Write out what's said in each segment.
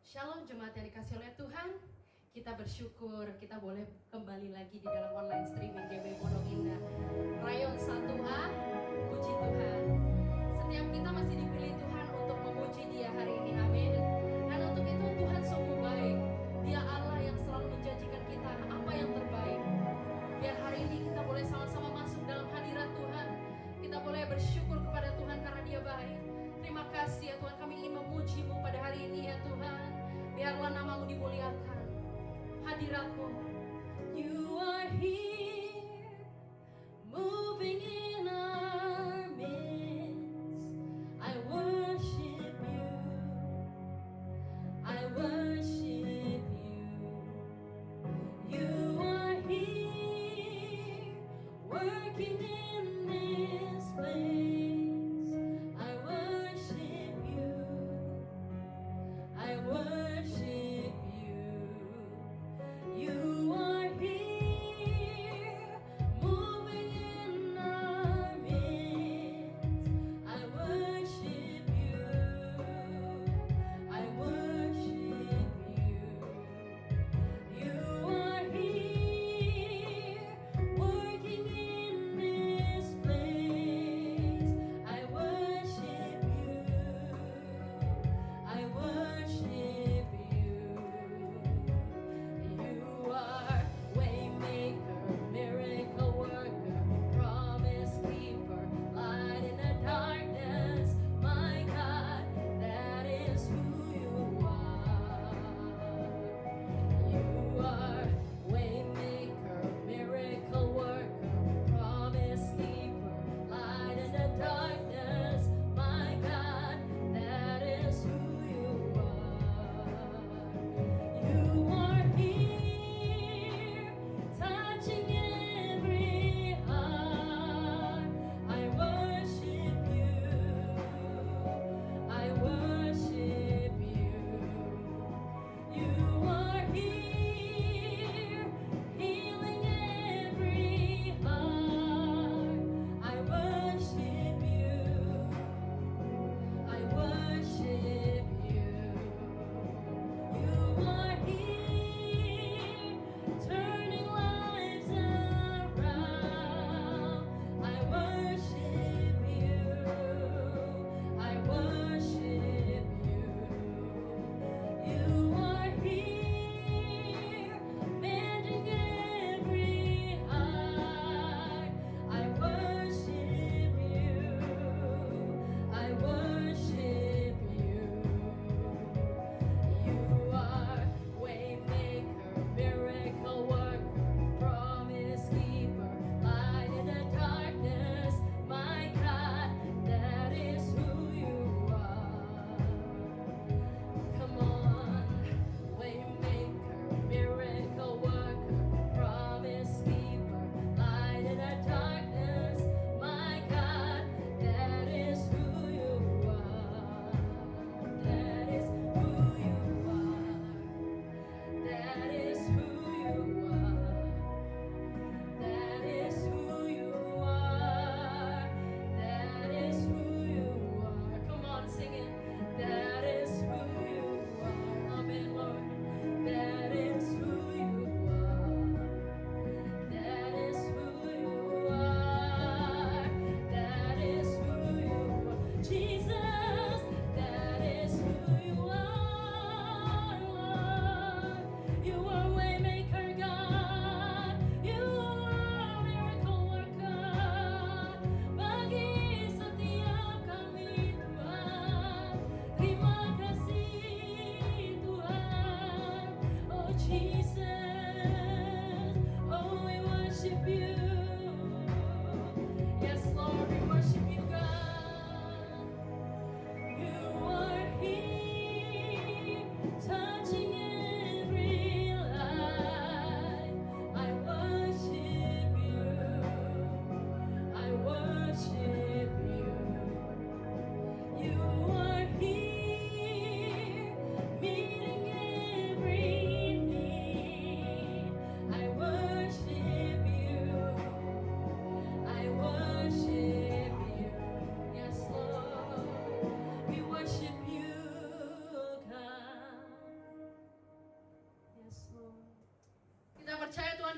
Shalom jemaat yang dikasih oleh Tuhan. Kita bersyukur kita boleh kembali lagi di dalam online streaming GB Pondok Indah Rayon 1A. Puji Tuhan. Setiap kita masih dipilih Tuhan untuk memuji Dia hari ini. Amin. Dan untuk itu Tuhan sungguh baik. Dia Allah yang selalu menjanjikan kita apa yang terbaik. Biar hari ini kita boleh sama-sama masuk dalam hadirat Tuhan. Kita boleh bersyukur kepada Tuhan karena Dia baik. Terima kasih ya Tuhan, kami ingin memuji-Mu pada hari ini ya Tuhan. Biarlah nama-Mu dimuliakan. Hadirat-Mu, You are here, moving in our midst. I worship You, I worship You. You are here, working in this place. I worship You, I worship You. You are here,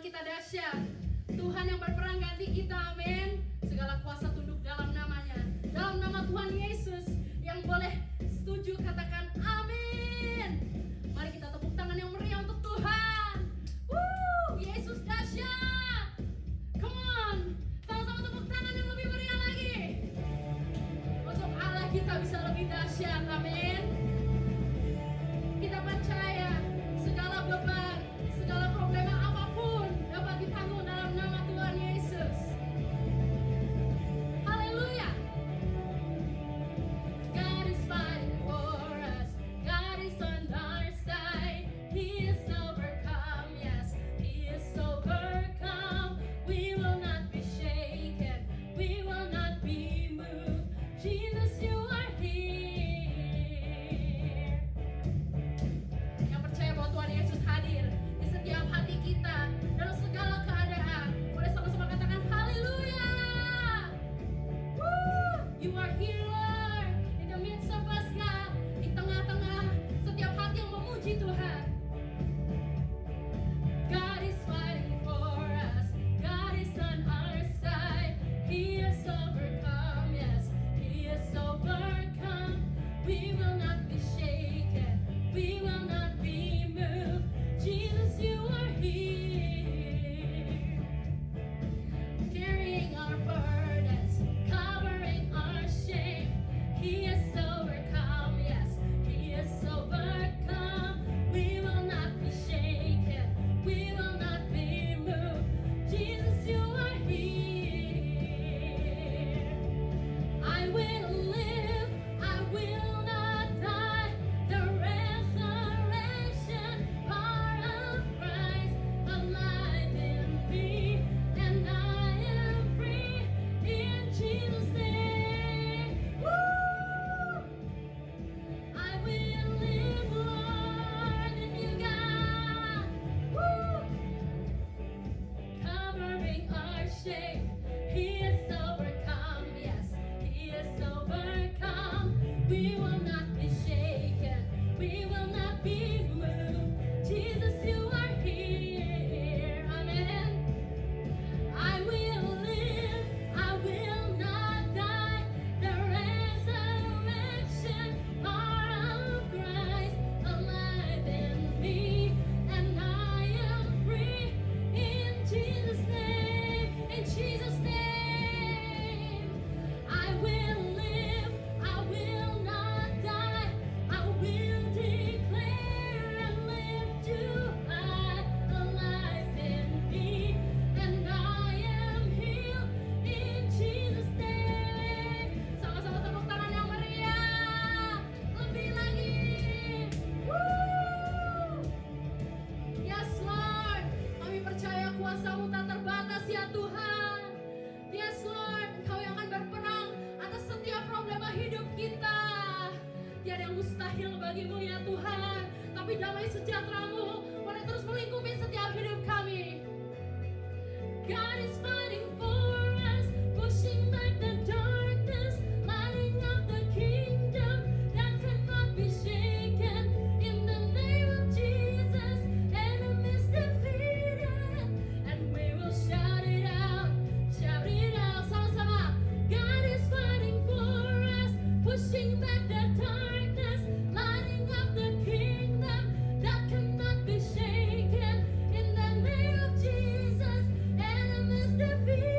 Tuhan kita dahsyat. Tuhan yang berperang ganti kita, amin. Segala kuasa tunduk dalam namanya. Dalam nama Tuhan Yesus, yang boleh setuju katakan amin. Mari kita tepuk tangan yang meriah untuk Tuhan. Yesus dahsyat. Come on, sama-sama tepuk tangan yang lebih meriah lagi. Untuk Allah kita bisa lebih dahsyat, amin. Kita percaya segala beban, segala problema apapun dapat ditanggung dalam nama Tuhan Yesus. Haleluya. God is fighting for us. God is on our side. He is overcome. Yes, He is overcome. We will not be shaken. We will not be moved. Jesus, you are here. Yang percaya bahwa Tuhan Yesus hadir di setiap hati kita dalam segala keadaan, boleh sama-sama katakan haleluya. You are here, Lord, in the midst of us, God, di tengah-tengah setiap hati yang memuji Tuhan. God is fighting for us. God is on our side. He is overcome. Yes, He is overcome. We will not be shaken. We will not be moved. Jesus, you are here. Carrying our burdens, covering our shame. He is overcome. Yes, He is overcome. We will not be shaken. We will not be moved. Jesus, you are here. I will live. I will not die. The resurrection power of Christ alive in me, and I am free in Jesus' name. Woo! I will live, Lord, in you, God. Woo! Covering our shame. He is overcome. Yes, He is overcome. We will not be shaken. We will not be moved. Jesus, you are here. Amen. I will live. I will not die. The resurrection power of Christ alive in me, and I am free in Jesus' name. In Jesus' name, I will live. I will not die. I will declare and lift you high, alive in me, and I am healed in Jesus' name. Sama-sama tepuk tangan yang meriah. Lebih lagi. Woo! Yes, Lord. Kami percaya kuasa-Mu tak terbatas, ya Tuhan. Yes, Lord. Engkau yang akan berperang atas setiap problema hidup kita. Tiada yang mustahil bagi-Mu, ya Tuhan. Tapi damai sejahtera-Mu boleh terus melingkupi setiap hidup kami. God is fighting for us, pushing back the darkness, lighting up the kingdom that cannot be shaken. In the name of Jesus, enemies defeated, and we will shout it out, sama-sama. God is fighting for us, pushing back the darkness, lighting up the kingdom that cannot be shaken. In the name of Jesus, enemies defeated.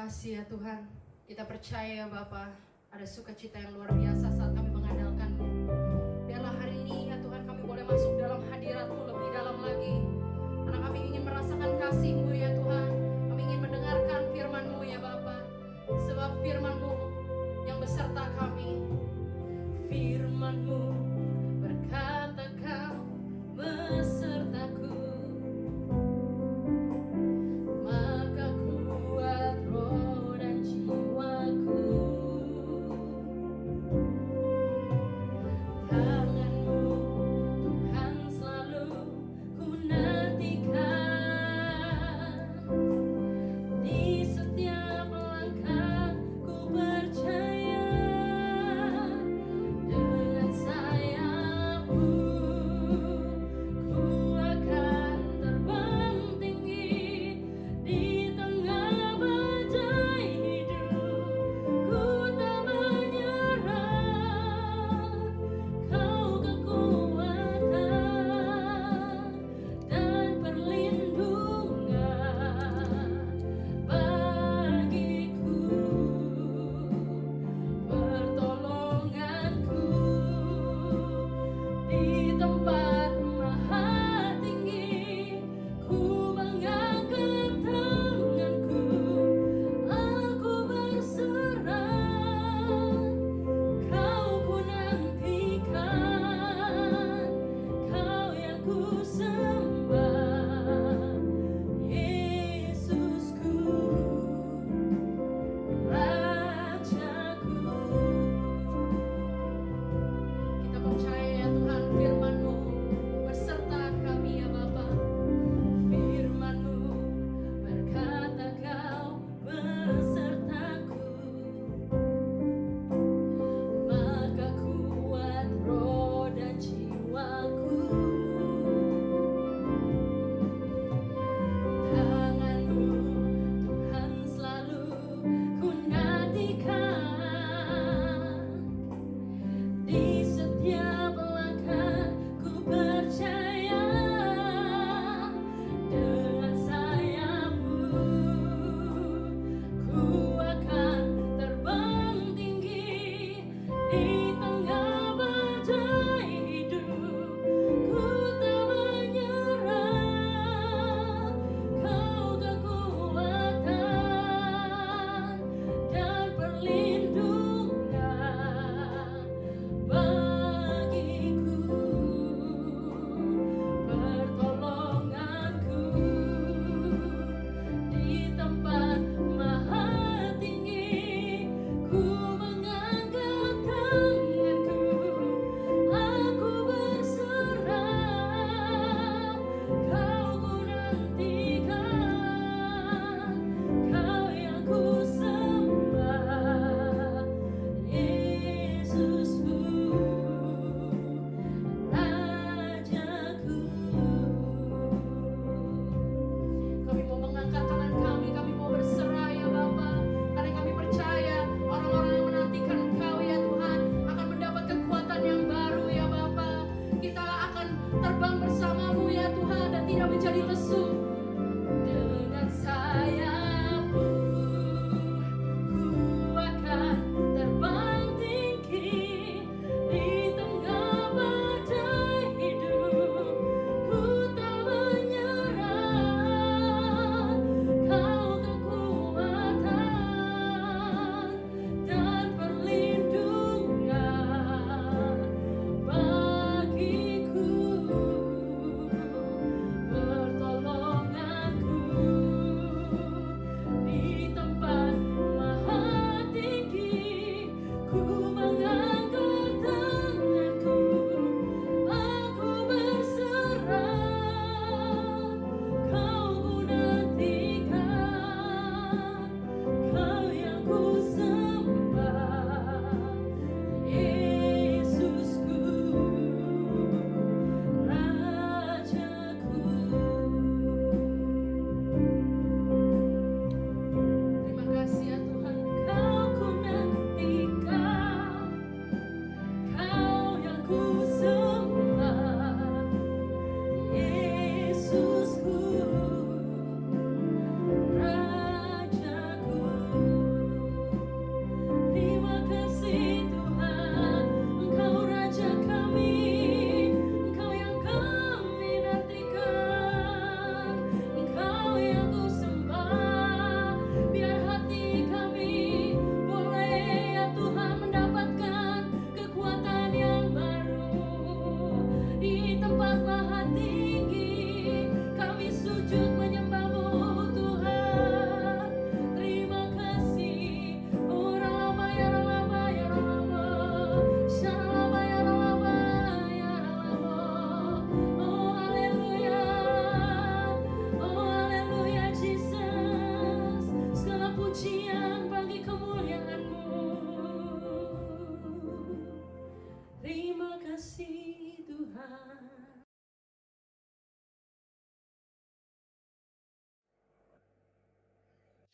kasih ya Tuhan. Kita percaya ya Bapa, ada sukacita yang luar biasa saat kami mengandalkan-Mu. Biarlah hari ini ya Tuhan kami boleh masuk dalam hadirat-Mu lebih dalam lagi. Karena kami ingin merasakan kasih-Mu ya Tuhan. Kami ingin mendengarkan firman-Mu ya Bapa. Sebab firman-Mu yang beserta kami. Firman-Mu berkata Kau besertaku. Maka kuat roh dan jiwaku. Tangan-Mu Tuhan selalu ku nantikan.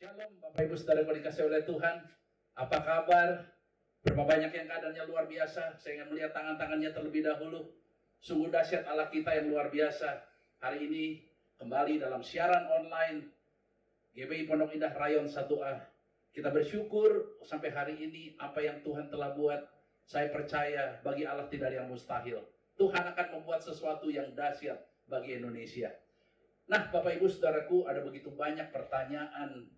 Shalom Bapak Ibu Saudaraku dikasih oleh Tuhan. Apa kabar? Berapa banyak yang keadaannya luar biasa. Saya ingin melihat tangan-tangannya terlebih dahulu. Sungguh dahsyat Allah kita yang luar biasa. Hari ini kembali dalam siaran online GBI Pondok Indah Rayon 1A. Kita bersyukur sampai hari ini apa yang Tuhan telah buat. Saya percaya bagi Allah tidak ada yang mustahil. Tuhan akan membuat sesuatu yang dahsyat bagi Indonesia. Nah, Bapak Ibu Saudaraku, ada begitu banyak pertanyaan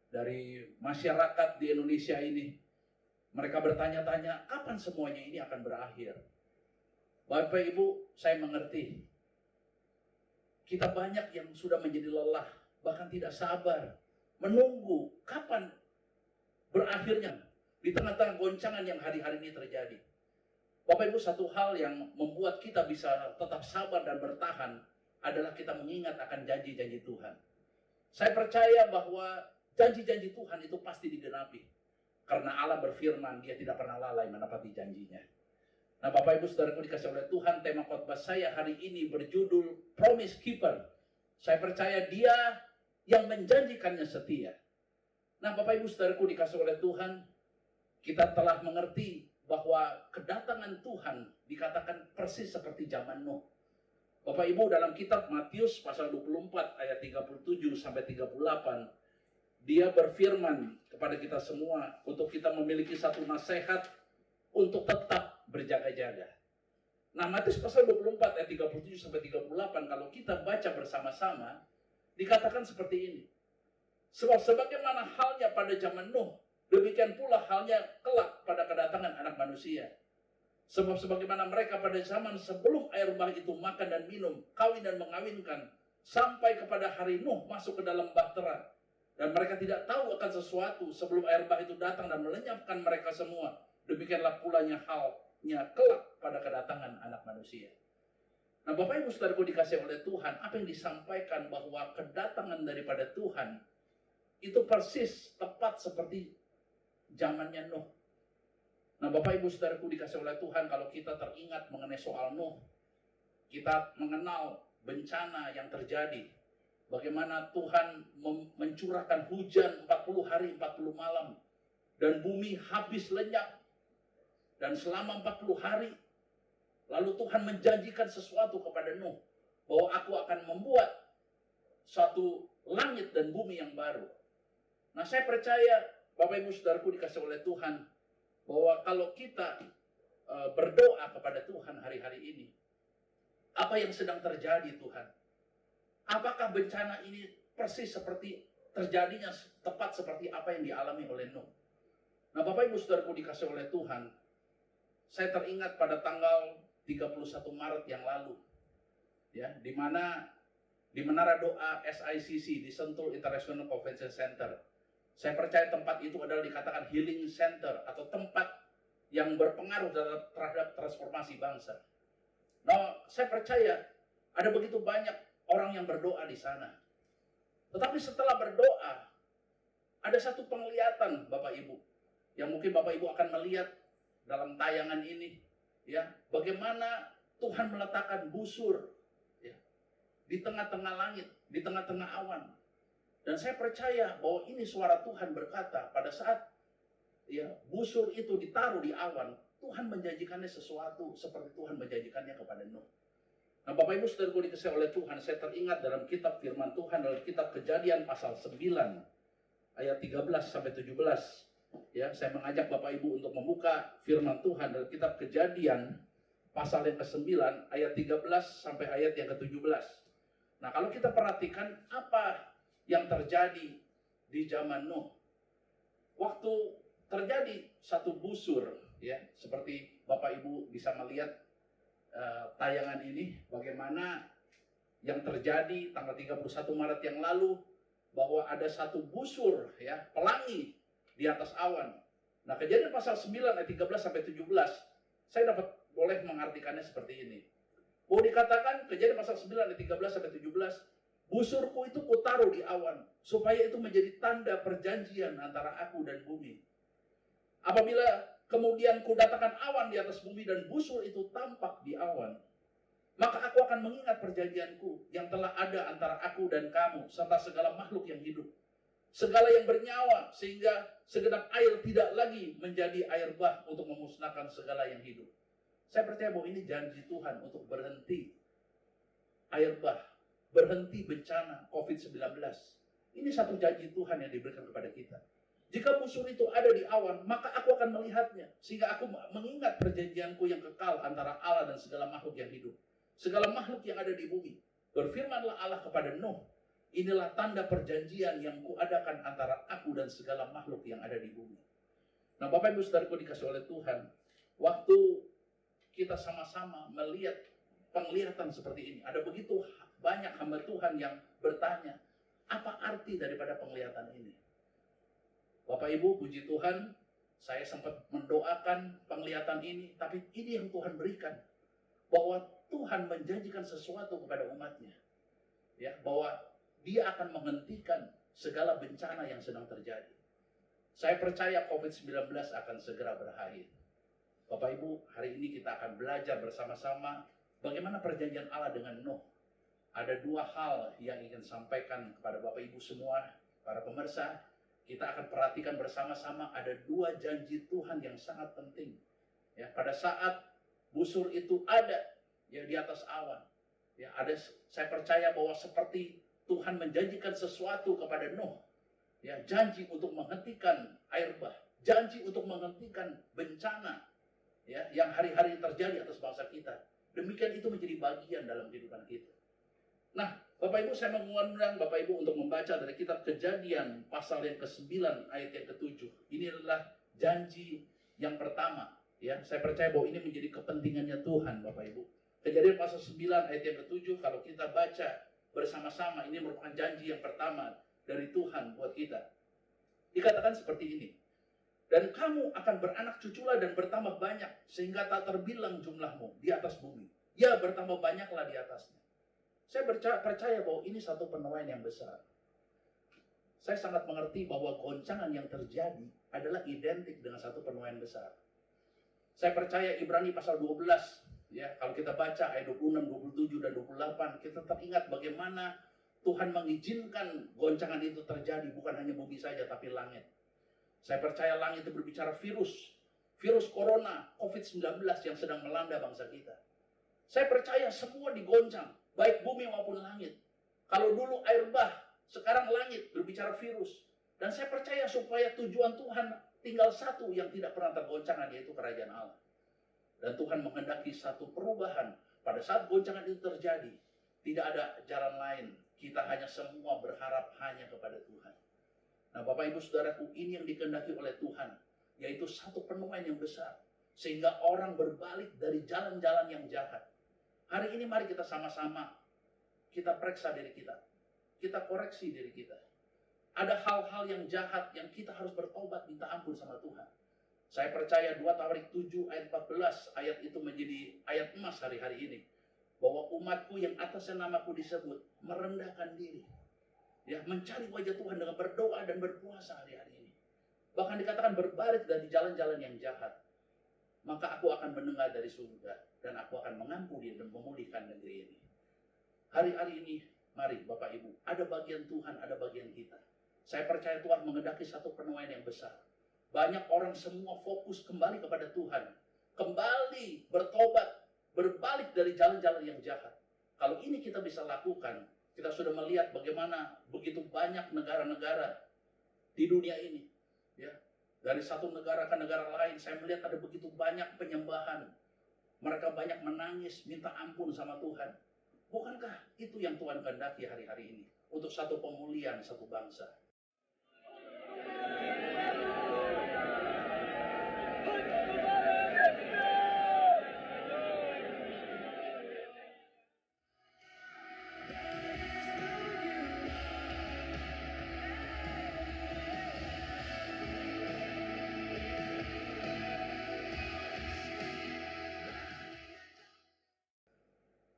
dari masyarakat di Indonesia ini. Mereka bertanya-tanya, kapan semuanya ini akan berakhir? Bapak Ibu, saya mengerti. Kita banyak yang sudah menjadi lelah, bahkan tidak sabar, menunggu kapan berakhirnya di tengah-tengah goncangan yang hari-hari ini terjadi. Bapak Ibu, satu hal yang membuat kita bisa tetap sabar dan bertahan adalah kita mengingat akan janji-janji Tuhan. Saya percaya bahwa janji-janji Tuhan itu pasti digenapi. Karena Allah berfirman, Dia tidak pernah lalai menepati janjinya. Nah, Bapak Ibu Saudaraku dikasih oleh Tuhan, tema khotbah saya hari ini berjudul Promise Keeper. Saya percaya Dia yang menjanjikannya setia. Nah, Bapak Ibu Saudaraku dikasih oleh Tuhan, kita telah mengerti bahwa kedatangan Tuhan dikatakan persis seperti zaman Nuh. Bapak Ibu, dalam kitab Matius pasal 24 ayat 37 sampai 38, Dia berfirman kepada kita semua untuk kita memiliki satu nasihat untuk tetap berjaga-jaga. Nah, Matius pasal 24 ayat 37 sampai 38 kalau kita baca bersama-sama dikatakan seperti ini. Sebab sebagaimana halnya pada zaman Nuh, demikian pula halnya kelak pada kedatangan Anak Manusia. Sebab sebagaimana mereka pada zaman sebelum air bah itu makan dan minum, kawin dan mengawinkan, sampai kepada hari Nuh masuk ke dalam bahtera. Dan mereka tidak tahu akan sesuatu sebelum air bah itu datang dan melenyapkan mereka semua. Demikianlah pulanya halnya kelak pada kedatangan Anak Manusia. Nah, Bapak Ibu Saudaraku dikasih oleh Tuhan, apa yang disampaikan bahwa kedatangan daripada Tuhan itu persis tepat seperti zamannya Nuh. Nah, Bapak Ibu Saudaraku dikasih oleh Tuhan, kalau kita teringat mengenai soal Nuh, kita mengenal bencana yang terjadi. Bagaimana Tuhan mencurahkan hujan 40 hari 40 malam. Dan bumi habis lenyap. Dan selama 40 hari, lalu Tuhan menjanjikan sesuatu kepada Nuh. Bahwa aku akan membuat suatu langit dan bumi yang baru. Nah, saya percaya Bapak Ibu Saudaraku dikasih oleh Tuhan, bahwa kalau kita berdoa kepada Tuhan hari-hari ini, apa yang sedang terjadi Tuhan? Apakah bencana ini persis seperti terjadinya tepat seperti apa yang dialami oleh Nuh? Nah, Bapak Ibu Saudaraku dikasih oleh Tuhan, saya teringat pada tanggal 31 Maret yang lalu, ya, di mana di Menara Doa SICC di Sentul International Convention Center. Saya percaya tempat itu adalah dikatakan healing center atau tempat yang berpengaruh terhadap transformasi bangsa. Nah, saya percaya ada begitu banyak orang yang berdoa di sana. Tetapi setelah berdoa, ada satu penglihatan Bapak Ibu, yang mungkin Bapak Ibu akan melihat dalam tayangan ini, ya, bagaimana Tuhan meletakkan busur, ya, di tengah-tengah langit, di tengah-tengah awan. Dan saya percaya bahwa ini suara Tuhan berkata pada saat, ya, busur itu ditaruh di awan, Tuhan menjanjikannya sesuatu seperti Tuhan menjanjikannya kepada Nuh. Nah, Bapak Ibu Saudaraku dikasihi oleh Tuhan, saya teringat dalam kitab firman Tuhan, dalam kitab Kejadian pasal 9 ayat 13 sampai 17. Ya, saya mengajak Bapak Ibu untuk membuka firman Tuhan dalam kitab Kejadian pasal yang ke-9 ayat 13 sampai ayat yang ke-17. Nah, kalau kita perhatikan apa yang terjadi di zaman Nuh. Waktu terjadi satu busur, ya, seperti Bapak Ibu bisa melihat tayangan ini, bagaimana yang terjadi tanggal 31 Maret yang lalu, bahwa ada satu busur, ya, pelangi di atas awan. Nah, Kejadian pasal 9 ayat 13 sampai 17, saya dapat boleh mengartikannya seperti ini. Bahwa dikatakan Kejadian pasal 9 ayat 13 sampai 17, busurku itu kutaruh di awan, supaya itu menjadi tanda perjanjian antara aku dan bumi. Apabila kemudian kudatangkan awan di atas bumi dan busur itu tampak di awan, maka aku akan mengingat perjanjianku yang telah ada antara aku dan kamu, serta segala makhluk yang hidup. segala yang bernyawa, sehingga segenap air tidak lagi menjadi air bah untuk memusnahkan segala yang hidup. Saya percaya bahwa ini janji Tuhan untuk berhenti air bah, berhenti bencana COVID-19. Ini satu janji Tuhan yang diberikan kepada kita. Jika busur itu ada di awan, maka aku akan melihatnya, sehingga aku mengingat perjanjianku yang kekal antara Allah dan segala makhluk yang hidup, segala makhluk yang ada di bumi. Berfirmanlah Allah kepada Nuh, inilah tanda perjanjian yang kuadakan antara aku dan segala makhluk yang ada di bumi. Nah, Bapak Ibu Saudaraku dikasih oleh Tuhan, waktu kita sama-sama melihat penglihatan seperti ini, ada begitu banyak hamba Tuhan yang bertanya, apa arti daripada penglihatan ini? Bapak Ibu, puji Tuhan, saya sempat mendoakan penglihatan ini, tapi ini yang Tuhan berikan, bahwa Tuhan menjanjikan sesuatu kepada umatnya, ya, bahwa Dia akan menghentikan segala bencana yang sedang terjadi. Saya percaya COVID-19 akan segera berakhir. Bapak Ibu, hari ini kita akan belajar bersama-sama bagaimana perjanjian Allah dengan Nuh. Ada dua hal yang ingin sampaikan kepada Bapak Ibu semua, para pemirsa. Kita akan perhatikan bersama-sama ada dua janji Tuhan yang sangat penting. Ya, pada saat busur itu ada ya di atas awan, ya ada, saya percaya bahwa seperti Tuhan menjanjikan sesuatu kepada Nuh, ya, janji untuk menghentikan air bah, janji untuk menghentikan bencana, ya, yang hari-hari terjadi atas bangsa kita. Demikian itu menjadi bagian dalam kehidupan kita. Nah, Bapak Ibu, saya mengundang Bapak Ibu untuk membaca dari kitab Kejadian pasal yang ke-9 ayat yang ke-7. Ini adalah janji yang pertama, ya. Saya percaya bahwa ini menjadi kepentingannya Tuhan, Bapak Ibu. Kejadian pasal 9 ayat yang ke-7, kalau kita baca bersama-sama, ini merupakan janji yang pertama dari Tuhan buat kita. Dikatakan seperti ini, dan kamu akan beranak cuculah dan bertambah banyak, sehingga tak terbilang jumlahmu di atas bumi. Ya, bertambah banyaklah di atasnya. Saya percaya bahwa ini satu penuaian yang besar. Saya sangat mengerti bahwa goncangan yang terjadi adalah identik dengan satu penuaian besar. Saya percaya Ibrani pasal 12, ya, kalau kita baca ayat 26, 27, dan 28, kita teringat bagaimana Tuhan mengizinkan goncangan itu terjadi, bukan hanya bumi saja, tapi langit. Saya percaya langit itu berbicara virus corona, COVID-19 yang sedang melanda bangsa kita. Saya percaya semua digoncang, baik bumi maupun langit. Kalau dulu air bah, sekarang langit berbicara virus. Dan saya percaya supaya tujuan Tuhan tinggal satu yang tidak pernah tergoncangkan, yaitu kerajaan Allah. Dan Tuhan menghendaki satu perubahan. Pada saat goncangan itu terjadi, tidak ada jalan lain. Kita hanya semua berharap hanya kepada Tuhan. Nah, Bapak Ibu Saudaraku, ini yang dikehendaki oleh Tuhan, yaitu satu penuaian yang besar, sehingga orang berbalik dari jalan-jalan yang jahat. Hari ini mari kita sama-sama, kita periksa diri kita, kita koreksi diri kita. Ada hal-hal yang jahat yang kita harus bertobat, minta ampun sama Tuhan. Saya percaya 2 Tawarik 7 ayat 14, ayat itu menjadi ayat emas hari-hari ini. Bahwa umatku yang atasnya namaku disebut, merendahkan diri, ya, mencari wajah Tuhan dengan berdoa dan berpuasa hari-hari ini. Bahkan dikatakan berbaris dari jalan-jalan yang jahat. Maka aku akan mendengar dari surga, dan aku akan mengampuni dan memulihkan negeri ini. Hari-hari ini, mari Bapak Ibu, ada bagian Tuhan, ada bagian kita. Saya percaya Tuhan menghendaki satu penuaian yang besar. Banyak orang semua fokus kembali kepada Tuhan. Kembali bertobat, berbalik dari jalan-jalan yang jahat. Kalau ini kita bisa lakukan, kita sudah melihat bagaimana begitu banyak negara-negara di dunia ini. Ya, dari satu negara ke negara lain, saya melihat ada begitu banyak penyembahan. Mereka banyak menangis, minta ampun sama Tuhan. Bukankah itu yang Tuhan kehendaki hari-hari ini? Untuk satu pemulihan satu bangsa.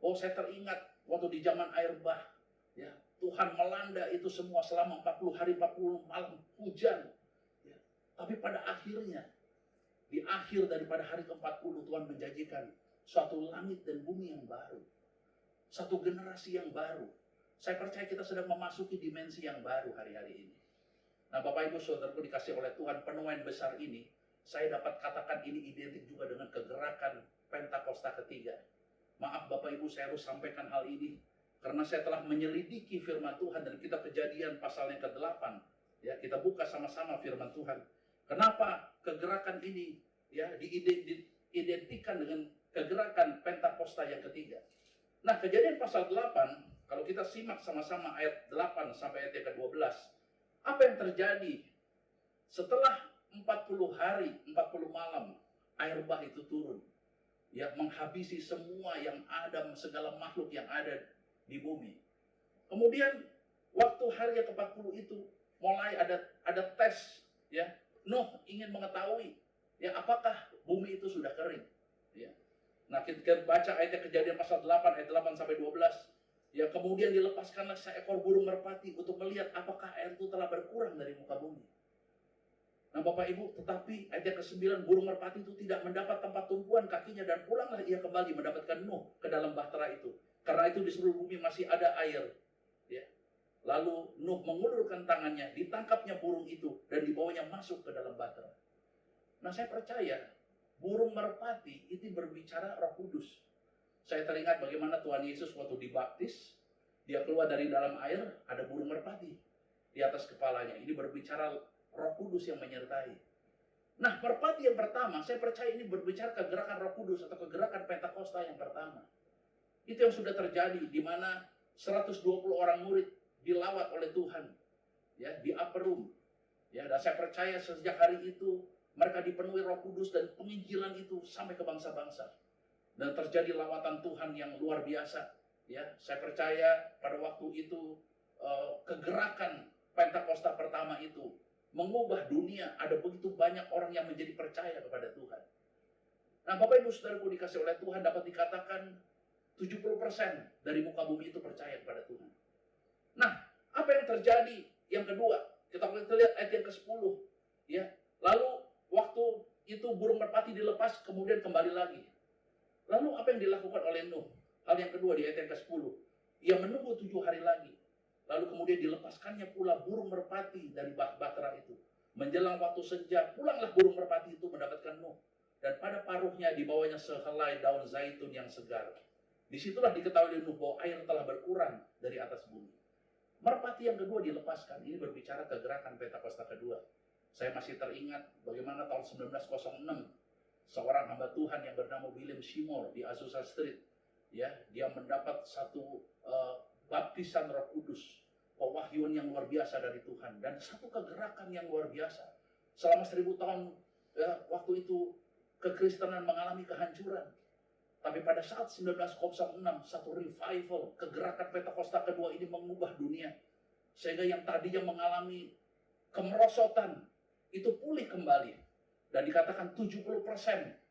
Oh, saya teringat waktu di zaman air bah, ya, Tuhan melanda itu semua selama 40 hari 40 malam hujan. Ya. Tapi pada akhirnya, di akhir daripada hari ke-40, Tuhan menjanjikan suatu langit dan bumi yang baru. Satu generasi yang baru. Saya percaya kita sedang memasuki dimensi yang baru hari-hari ini. Nah, Bapak Ibu Saudaraku dikasih oleh Tuhan, penuaian besar ini, saya dapat katakan ini identik juga dengan kegerakan Pentakosta ketiga. Maaf Bapak Ibu, saya harus sampaikan hal ini karena saya telah menyelidiki firman Tuhan dan kita Kejadian pasal yang ke-8. Ya, kita buka sama-sama firman Tuhan. Kenapa kegerakan ini ya diidentikan dengan kegerakan Pentakosta yang ketiga? Nah, Kejadian pasal 8, kalau kita simak sama-sama ayat 8 sampai ayat yang ke-12, apa yang terjadi setelah 40 hari, 40 malam, air bah itu turun. Ya, menghabisi semua yang ada, segala makhluk yang ada di bumi. Kemudian, waktu hari yang ke-40 itu, mulai ada tes. Ya, Nuh ingin mengetahui, ya apakah bumi itu sudah kering. Ya. Nah, kita baca ayat Kejadian pasal 8, ayat 8 sampai 12. Ya, kemudian dilepaskanlah seekor burung merpati untuk melihat apakah air itu telah berkurang dari muka bumi. Nah, Bapak Ibu, tetapi ayat yang ke-9, burung merpati itu tidak mendapat tempat tumpuan kakinya dan pulanglah ia kembali mendapatkan Nuh ke dalam bahtera itu. Karena itu di seluruh bumi masih ada air. Ya. Lalu Nuh mengulurkan tangannya, ditangkapnya burung itu dan dibawanya masuk ke dalam bahtera. Nah, saya percaya burung merpati itu berbicara Roh Kudus. Saya teringat bagaimana Tuhan Yesus waktu dibaptis, dia keluar dari dalam air, ada burung merpati di atas kepalanya. Ini berbicara Roh Kudus yang menyertai. Nah, merpati yang pertama, saya percaya ini berbicara kegerakan Roh Kudus atau kegerakan Pentakosta yang pertama. Itu yang sudah terjadi, di mana 120 orang murid dilawat oleh Tuhan, ya, di upper room. Ya, dan saya percaya sejak hari itu mereka dipenuhi Roh Kudus dan penginjilan itu sampai ke bangsa-bangsa. Dan terjadi lawatan Tuhan yang luar biasa. Ya, saya percaya pada waktu itu kegerakan Pentakosta pertama itu mengubah dunia. Ada begitu banyak orang yang menjadi percaya kepada Tuhan. Nah, Bapak Ibu Saudaraku dikasih oleh Tuhan, dapat dikatakan 70% dari muka bumi itu percaya kepada Tuhan. Nah, apa yang terjadi? Yang kedua, kita lihat ayat yang ke-10. Ya, lalu waktu itu burung merpati dilepas, kemudian kembali lagi. Lalu apa yang dilakukan oleh Nuh? Hal yang kedua di ayat yang ke-10. Ia menunggu 7 hari lagi. Lalu kemudian dilepaskannya pula burung merpati dari bahtera itu. Menjelang waktu senja, pulanglah burung merpati itu mendapatkan Nuh. Dan pada paruhnya dibawanya sehelai daun zaitun yang segar. Disitulah diketahui Nuh bahwa air telah berkurang dari atas bumi. Merpati yang kedua dilepaskan. Ini berbicara kegerakan Pentakosta kedua. Saya masih teringat bagaimana tahun 1906, seorang hamba Tuhan yang bernama William Seymour di Azusa Street, ya, dia mendapat satu baptisan Roh Kudus, pewahyuan yang luar biasa dari Tuhan, dan satu kegerakan yang luar biasa. Selama 1000 tahun, ya, waktu itu kekristenan mengalami kehancuran. Tapi pada saat 1906, satu revival, kegerakan Pentakosta kedua ini mengubah dunia. Sehingga yang tadinya mengalami kemerosotan, itu pulih kembali. Dan dikatakan 70%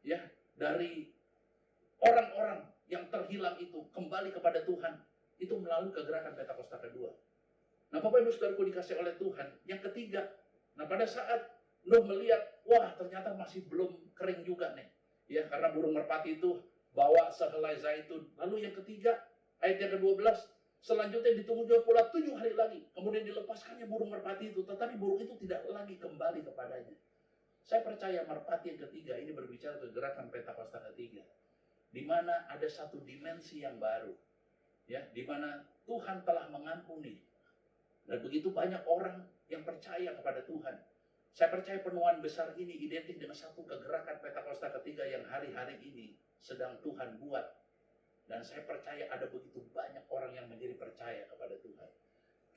ya dari orang-orang yang terhilang itu kembali kepada Tuhan. Itu melalui kegerakan Pentakosta kedua. Nah, Bapak Ibu Saudaraku dikasih oleh Tuhan. Yang ketiga, nah pada saat Nuh melihat, wah ternyata masih belum kering juga nih. Ya, karena burung merpati itu bawa sehelai zaitun. Lalu yang ketiga, ayat yang ke-12, selanjutnya ditunggu juga pula 7 hari lagi. Kemudian dilepaskannya burung merpati itu, tetapi burung itu tidak lagi kembali kepadanya. Saya percaya merpati yang ketiga ini berbicara kegerakan Pentakosta ketiga, di mana ada satu dimensi yang baru, ya, di mana Tuhan telah mengampuni dan begitu banyak orang yang percaya kepada Tuhan. Saya percaya penuaian besar ini identik dengan satu kegerakan Pentakosta ketiga yang hari-hari ini sedang Tuhan buat, dan saya percaya ada begitu banyak orang yang menjadi percaya kepada Tuhan.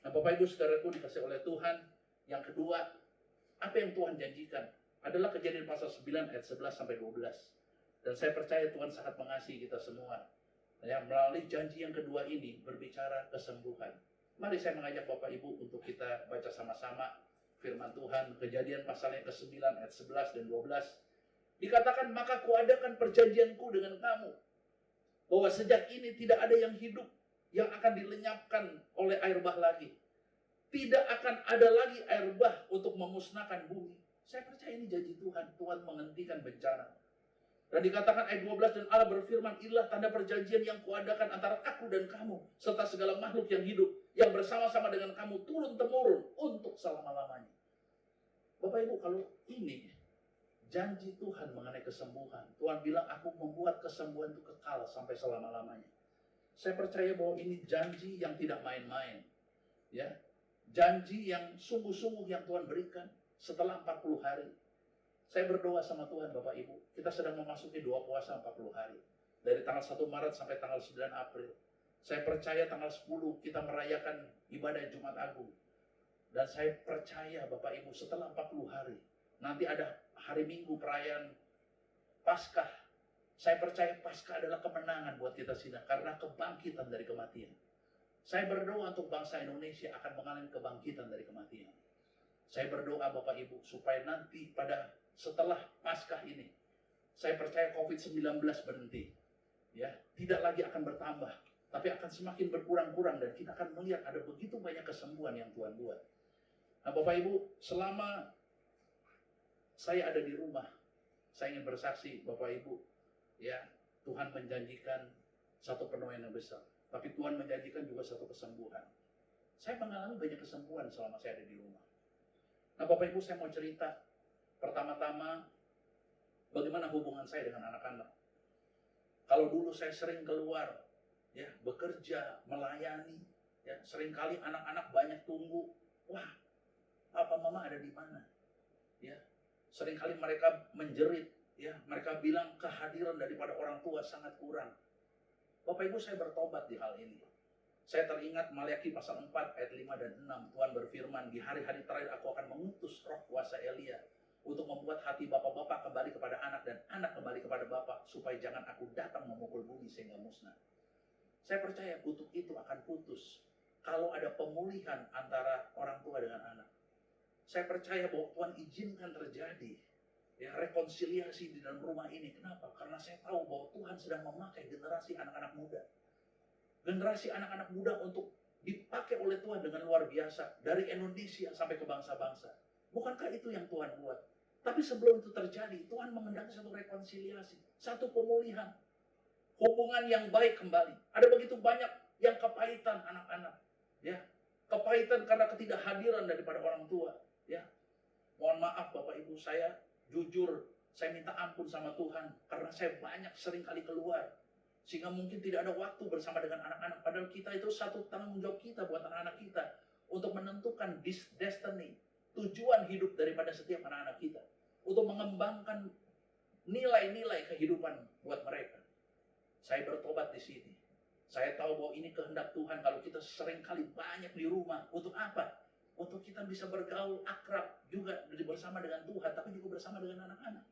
Nah, Bapak Ibu Saudaraku dikasih oleh Tuhan, yang kedua, apa yang Tuhan janjikan adalah Kejadian pasal 9 ayat 11 sampai 12. Dan saya percaya Tuhan sangat mengasihi kita semua. Ya, melalui janji yang kedua ini berbicara kesembuhan. Mari saya mengajak Bapak Ibu untuk kita baca sama-sama firman Tuhan. Kejadian pasal yang ke-9 ayat 11 dan 12. Dikatakan, maka kuadakan perjanjianku dengan kamu, bahwa sejak ini tidak ada yang hidup yang akan dilenyapkan oleh air bah lagi. Tidak akan ada lagi air bah untuk memusnahkan bumi. Saya percaya ini janji Tuhan. Tuhan menghentikan bencana. Dan dikatakan ayat 12, dan Allah berfirman, inilah tanda perjanjian yang kuadakan antara aku dan kamu, serta segala makhluk yang hidup, yang bersama-sama dengan kamu turun-temurun untuk selama-lamanya. Bapak Ibu, kalau ini janji Tuhan mengenai kesembuhan, Tuhan bilang aku membuat kesembuhan itu kekal sampai selama-lamanya. Saya percaya bahwa ini janji yang tidak main-main, ya. Janji yang sungguh-sungguh yang Tuhan berikan setelah 40 hari. Saya berdoa sama Tuhan Bapak Ibu, kita sedang memasuki 2 puasa 40 hari. Dari tanggal 1 Maret sampai tanggal 9 April. Saya percaya tanggal 10 kita merayakan ibadah Jumat Agung. Dan saya percaya Bapak Ibu setelah 40 hari, nanti ada hari Minggu perayaan Paskah. Saya percaya Paskah adalah kemenangan buat kita semua karena kebangkitan dari kematian. Saya berdoa untuk bangsa Indonesia akan mengalami kebangkitan dari kematian. Saya berdoa Bapak Ibu supaya nanti pada setelah Paskah ini, saya percaya COVID-19 berhenti. Ya, tidak lagi akan bertambah, tapi akan semakin berkurang-kurang dan kita akan melihat ada begitu banyak kesembuhan yang Tuhan buat. Nah, Bapak Ibu, selama saya ada di rumah, saya ingin bersaksi Bapak Ibu, ya, Tuhan menjanjikan satu penuaian yang besar, tapi Tuhan menjanjikan juga satu kesembuhan. Saya mengalami banyak kesembuhan selama saya ada di rumah. Nah, Bapak Ibu, saya mau cerita pertama-tama bagaimana hubungan saya dengan anak-anak. Kalau dulu saya sering keluar, ya, bekerja, melayani, ya, seringkali anak-anak banyak tunggu. Wah, Papa Mama ada di mana? Ya, seringkali mereka menjerit, ya, mereka bilang kehadiran daripada orang tua sangat kurang. Bapak Ibu, saya bertobat di hal ini. Saya teringat Maliaki pasal 4 ayat 5 dan 6. Tuhan berfirman, di hari-hari terakhir aku akan mengutus roh kuasa Elia untuk membuat hati bapak-bapak kembali kepada anak dan anak kembali kepada bapak, supaya jangan aku datang memukul bumi sehingga musnah. Saya percaya kutuk itu akan putus kalau ada pemulihan antara orang tua dengan anak. Saya percaya bahwa Tuhan izinkan terjadi, ya, rekonsiliasi di dalam rumah ini. Kenapa? Karena saya tahu bahwa Tuhan sedang memakai generasi anak-anak muda. Generasi anak-anak muda untuk dipakai oleh Tuhan dengan luar biasa. Dari Indonesia sampai ke bangsa-bangsa. Bukankah itu yang Tuhan buat? Tapi sebelum itu terjadi, Tuhan mengendaki satu rekonsiliasi, satu pemulihan, hubungan yang baik kembali. Ada begitu banyak yang kepahitan anak-anak, ya, kepahitan karena ketidakhadiran daripada orang tua, ya. Mohon maaf Bapak Ibu, saya jujur, saya minta ampun sama Tuhan karena saya banyak sering kali keluar, sehingga mungkin tidak ada waktu bersama dengan anak-anak. Padahal kita itu satu tanggung jawab kita buat anak-anak kita untuk menentukan destiny, tujuan hidup daripada setiap anak-anak kita, untuk mengembangkan nilai-nilai kehidupan buat mereka. Saya bertobat di sini. Saya tahu bahwa ini kehendak Tuhan kalau kita seringkali banyak di rumah. Untuk apa? Untuk kita bisa bergaul akrab juga bersama dengan Tuhan, tapi juga bersama dengan anak-anak.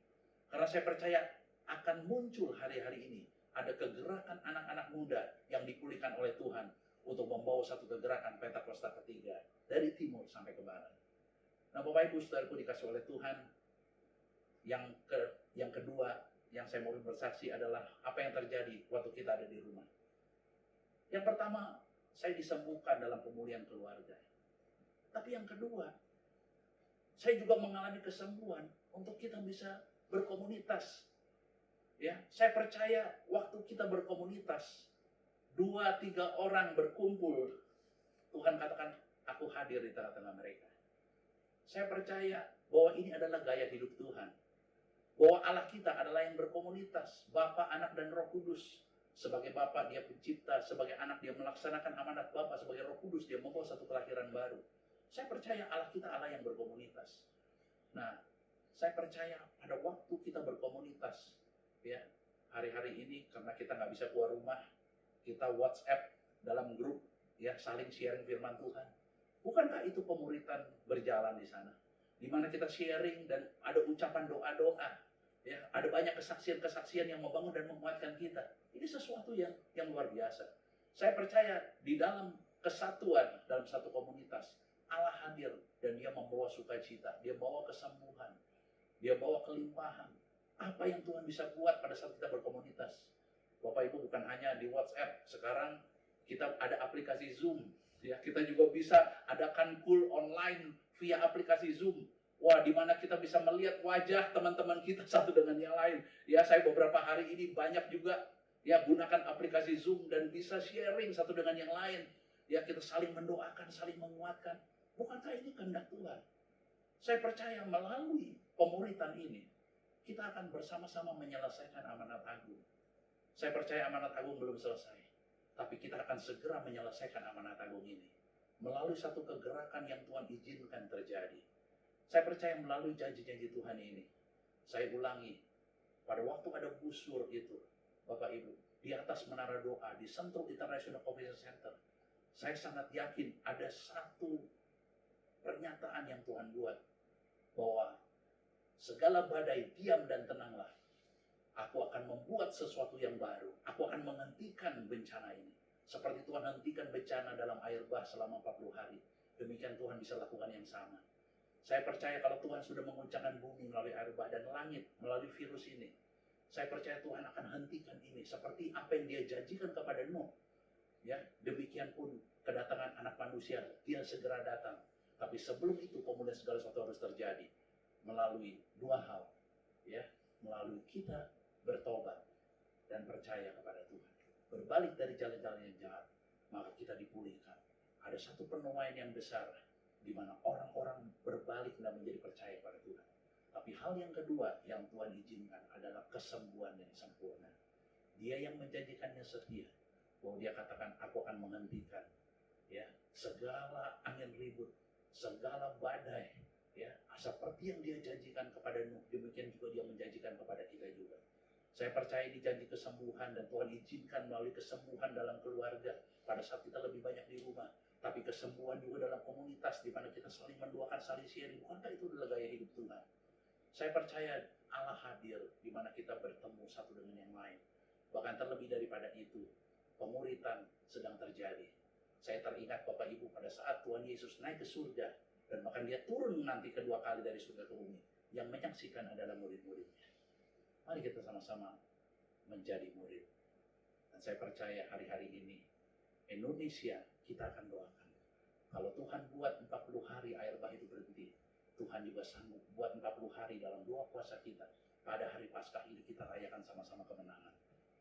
Karena saya percaya akan muncul hari-hari ini ada kegerakan anak-anak muda yang dipulihkan oleh Tuhan untuk membawa satu kegerakan Pentakosta ketiga dari timur sampai ke barat. Nah, Bapak Ibu Saudaraku dikasih oleh Tuhan, yang kedua yang saya mau bersaksi adalah apa yang terjadi waktu kita ada di rumah. Yang pertama, saya disembuhkan dalam pemulihan keluarga. Tapi yang kedua, saya juga mengalami kesembuhan untuk kita bisa berkomunitas. Ya, saya percaya waktu kita berkomunitas, 2-3 orang berkumpul, Tuhan katakan, aku hadir di tengah-tengah mereka. Saya percaya bahwa ini adalah gaya hidup Tuhan. Bahwa Allah kita adalah yang berkomunitas, Bapa, Anak, dan Roh Kudus. Sebagai Bapa dia pencipta, sebagai Anak dia melaksanakan amanat Bapa, sebagai Roh Kudus dia membawa satu kelahiran baru. Saya percaya Allah kita Allah yang berkomunitas. Nah, saya percaya pada waktu kita berkomunitas, ya, hari-hari ini karena kita nggak bisa keluar rumah, kita WhatsApp dalam grup, ya, saling sharing firman Tuhan. Bukankah itu pemuritan berjalan di sana? Di mana kita sharing dan ada ucapan doa-doa, ya, ada banyak kesaksian-kesaksian yang membangun dan menguatkan kita. Ini sesuatu yang luar biasa. Saya percaya di dalam kesatuan dalam satu komunitas, Allah hadir dan dia membawa sukacita, dia bawa kesembuhan, dia bawa kelimpahan. Apa yang Tuhan bisa buat pada saat kita berkomunitas? Bapak Ibu, bukan hanya di WhatsApp, sekarang kita ada aplikasi Zoom. Ya, kita juga bisa adakan cool online via aplikasi Zoom. Wah, di mana kita bisa melihat wajah teman-teman kita satu dengan yang lain. Ya, saya beberapa hari ini banyak juga ya gunakan aplikasi Zoom dan bisa sharing satu dengan yang lain. Ya, kita saling mendoakan, saling menguatkan. Bukankah ini kehendak Tuhan? Saya percaya melalui pemuritan ini, kita akan bersama-sama menyelesaikan amanat agung. Saya percaya amanat agung belum selesai, tapi kita akan segera menyelesaikan amanat agung ini melalui satu kegerakan yang Tuhan izinkan terjadi. Saya percaya melalui janji-janji Tuhan ini. Saya ulangi, pada waktu ada busur itu, Bapak Ibu, di atas menara doa, di Sentul International Convention Center, saya sangat yakin ada satu pernyataan yang Tuhan buat, bahwa segala badai diam dan tenanglah. Aku akan membuat sesuatu yang baru. Aku akan menghentikan bencana ini. Seperti Tuhan hentikan bencana dalam air bah selama 40 hari. Demikian Tuhan bisa lakukan yang sama. Saya percaya kalau Tuhan sudah menguncangkan bumi melalui air bah dan langit melalui virus ini, saya percaya Tuhan akan hentikan ini seperti apa yang Dia janjikan kepada Nuh. Ya, demikian pun kedatangan Anak Manusia, Dia segera datang. Tapi sebelum itu pemulihan segala sesuatu harus terjadi melalui dua hal, ya, melalui kita bertobat dan percaya kepada Tuhan, berbalik dari jalan-jalan yang jahat, maka kita dipulihkan. Ada satu penuaian yang besar di mana orang-orang berbalik dan menjadi percaya pada Tuhan. Tapi hal yang kedua yang Tuhan izinkan adalah kesembuhan yang sempurna. Dia yang menjanjikannya setia, bahwa Dia katakan, aku akan menghentikan, ya, segala angin ribut, segala badai, ya, seperti yang Dia janjikan kepada Nuh, demikian juga Dia menjanjikan kepada kita juga. Saya percaya di janji kesembuhan, dan Tuhan izinkan melalui kesembuhan dalam keluarga pada saat kita lebih banyak di rumah, tapi kesembuhan juga dalam komunitas di mana kita saling mendoakan, saling sharing. Bukankah itu adalah gaya hidup Tuhan? Saya percaya Allah hadir di mana kita bertemu satu dengan yang lain. Bahkan terlebih daripada itu, pemuritan sedang terjadi. Saya teringat Bapak Ibu pada saat Tuhan Yesus naik ke surga, dan bahkan Dia turun nanti kedua kali dari surga ke bumi, yang menyaksikan adalah murid-muridnya. Mari kita sama-sama menjadi murid. Dan saya percaya hari-hari ini Indonesia kita akan doakan. Kalau Tuhan buat 40 hari air bah itu berhenti, Tuhan juga sanggup buat 40 hari dalam doa puasa kita. Pada hari Paskah ini kita rayakan sama-sama kemenangan.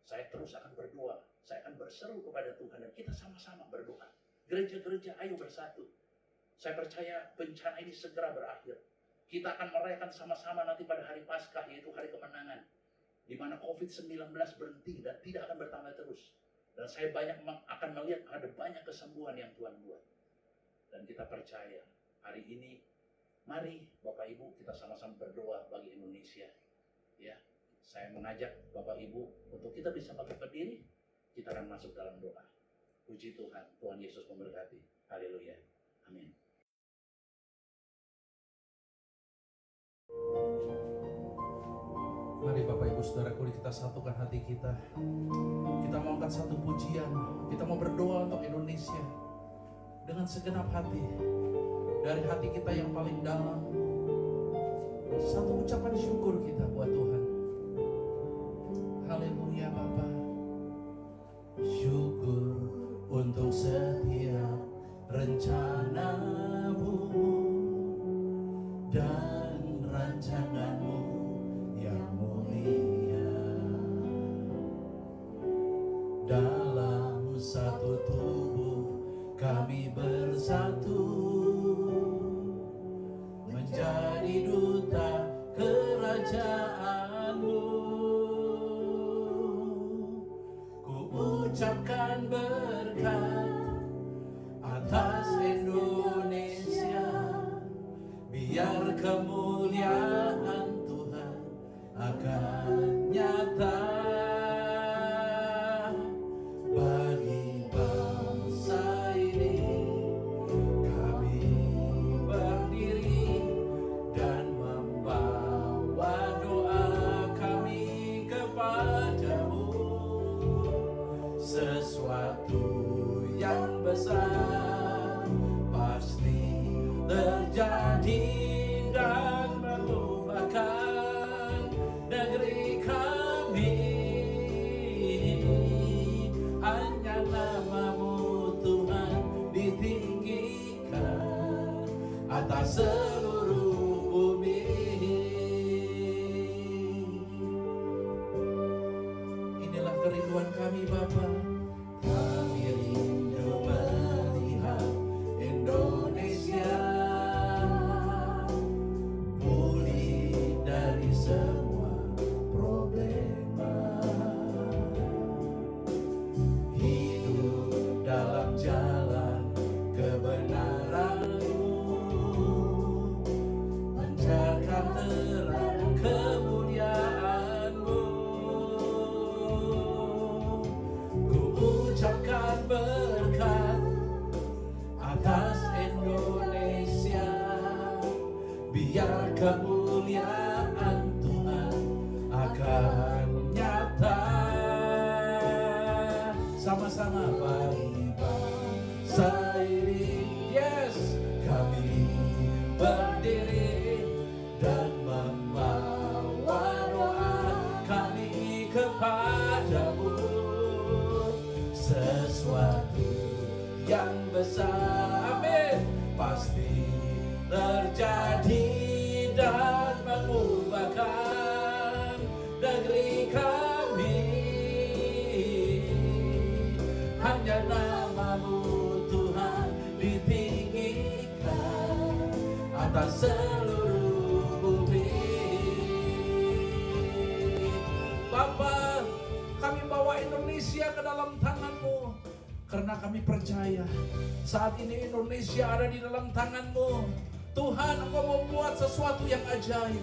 Saya terus akan berdoa, saya akan berseru kepada Tuhan, dan kita sama-sama berdoa. Gereja-gereja, ayo bersatu. Saya percaya bencana ini segera berakhir. Kita akan merayakan sama-sama nanti pada hari Paskah, yaitu hari kemenangan, di mana COVID-19 berhenti dan tidak akan bertambah terus. Dan saya akan melihat ada banyak kesembuhan yang Tuhan buat. Dan kita percaya hari ini, mari Bapak Ibu kita sama-sama berdoa bagi Indonesia. Ya, saya mengajak Bapak Ibu untuk kita bisa berdiri, kita akan masuk dalam doa. Puji Tuhan, Tuhan Yesus memberkati. Haleluya. Amin. Mari Bapak Ibu Saudaraku, kita satukan hati kita. Kita mau angkat satu pujian. Kita mau berdoa untuk Indonesia dengan segenap hati, dari hati kita yang paling dalam. Satu ucapan syukur kita buat Tuhan. Haleluya Bapa. Syukur untuk setiap rencana-Mu dan rancangan-Mu yang mulia. Dalam satu tubuh kami bersatu, menjadi duta kerajaan-Mu. Ku ucapkan berkat atas Indonesia, biar kemuliaan Tuhan akan nyata bagi bangsa ini. Kami berdiri dan membawa doa kami kepadamu. Sesuatu yang besar pasti terjadi dan mengubahkan negeri kami. Hanya nama-Mu Tuhan ditinggikan atas seluruh bumi. Inilah kerinduan kami Bapa. Kami rindu melihat Indonesia biar kemuliaan Tuhan akan nyata. Sama-sama mari bangsa ini, yes, kami berdiri dan membawa doa kami kepadamu. Sesuatu yang besar, amin, pasti terjadi dan mengubahkan negeri kami. Hanya namamu Tuhan ditinggikan atas seluruh bumi. Bapa, kami bawa Indonesia ke dalam tangan-Mu, karena kami percaya saat ini Indonesia ada di dalam tangan-Mu. Tuhan, Engkau membuat sesuatu yang ajaib.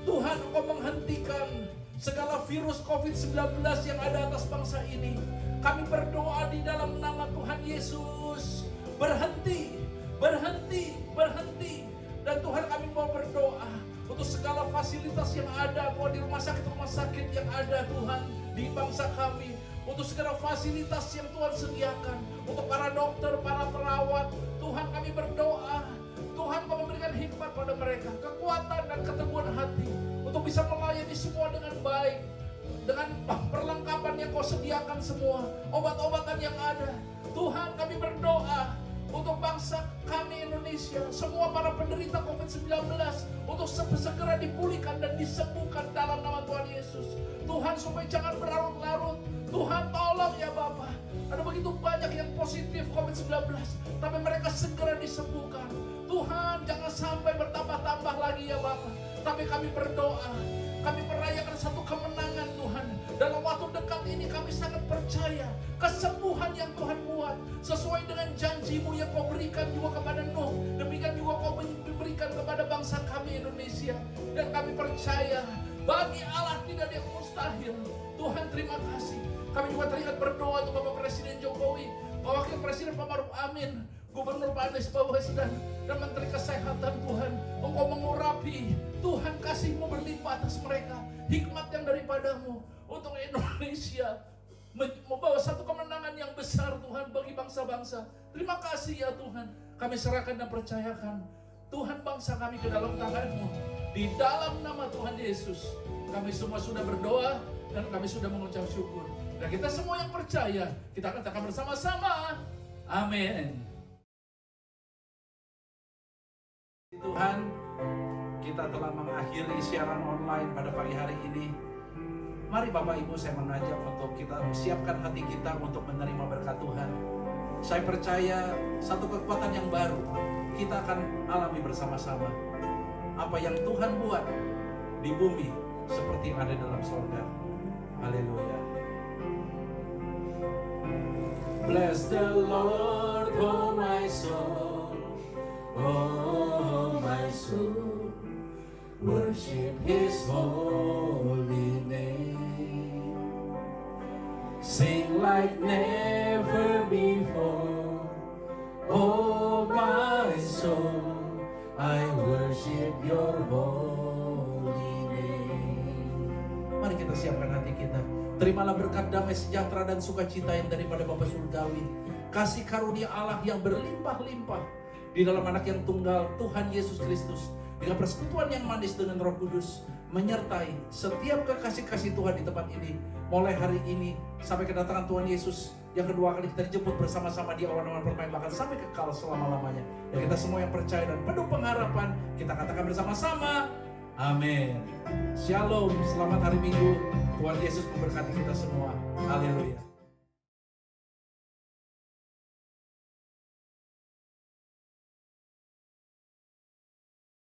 Tuhan, Engkau menghentikan segala virus COVID-19 yang ada atas bangsa ini. Kami berdoa di dalam nama Tuhan Yesus. Berhenti, berhenti, berhenti. Dan Tuhan, kami mau berdoa untuk segala fasilitas yang ada Tuhan, di rumah sakit yang ada Tuhan di bangsa kami. Untuk segala fasilitas yang Tuhan sediakan, untuk para dokter, para perawat, Tuhan kami berdoa, Tuhan Kau memberikan hikmat pada mereka, kekuatan dan keteguhan hati untuk bisa melayani semua dengan baik, dengan perlengkapan yang Kau sediakan semua, obat-obatan yang ada. Tuhan, kami berdoa untuk bangsa kami Indonesia, semua para penderita COVID-19 untuk segera dipulihkan dan disembuhkan dalam nama Tuhan Yesus. Tuhan, supaya jangan berlarut-larut. Tuhan, tolong ya Bapa. Ada begitu banyak yang positif COVID-19, tapi mereka segera disembuhkan. Tuhan, jangan sampai bertambah-tambah lagi ya Bapa. Tapi kami berdoa, kami merayakan satu kemenangan Tuhan. Dalam waktu dekat ini kami sangat percaya kesembuhan yang Tuhan buat sesuai dengan janji-Mu yang Kau berikan juga kepada Nuh. Demikian juga Kau berikan kepada bangsa kami Indonesia. Dan kami percaya bagi Allah tidak ada yang mustahil. Tuhan, terima kasih. Kami juga teringat berdoa untuk Bapak Presiden Jokowi, Wakil Presiden Pak Maruf Amin, Gubernur Pak Anies Baswedan, dan Menteri Kesehatan. Tuhan, Engkau mengurapi. Tuhan, kasih-Mu berlimpah atas mereka, hikmat yang daripada-Mu untuk Indonesia membawa satu kemenangan yang besar Tuhan bagi bangsa-bangsa. Terima kasih ya Tuhan. Kami serahkan dan percayakan Tuhan bangsa kami ke dalam tangan-Mu. Di dalam nama Tuhan Yesus kami semua sudah berdoa dan kami sudah mengucap syukur. Dan kita semua yang percaya, kita katakan bersama-sama, amin. Tuhan, kita telah mengakhiri siaran online pada pagi hari ini. Mari Bapak Ibu, saya mengajak untuk kita siapkan hati kita untuk menerima berkat Tuhan. Saya percaya satu kekuatan yang baru kita akan alami bersama-sama. Apa yang Tuhan buat di bumi seperti yang ada dalam surga. Haleluya. Bless the Lord, oh my soul, oh my soul, worship His holy name. Sing like never before, oh my soul, I worship Your holy name. Mari kita siapkan hati kita. Terimalah berkat damai sejahtera dan sukacita yang daripada Bapa Surgawi. Kasih karunia Allah yang berlimpah-limpah di dalam anak yang tunggal Tuhan Yesus Kristus. Dengan persekutuan yang manis dengan Roh Kudus. Menyertai setiap kekasih-kasih Tuhan di tempat ini. Mulai hari ini sampai kedatangan Tuhan Yesus yang kedua kali kita dijemput bersama-sama di awan-awan permainan bahkan sampai kekal selama-lamanya. Dan kita semua yang percaya dan penuh pengharapan, kita katakan bersama-sama, amin. Shalom, selamat hari Minggu. Tuhan Yesus memberkati kita semua. Haleluya.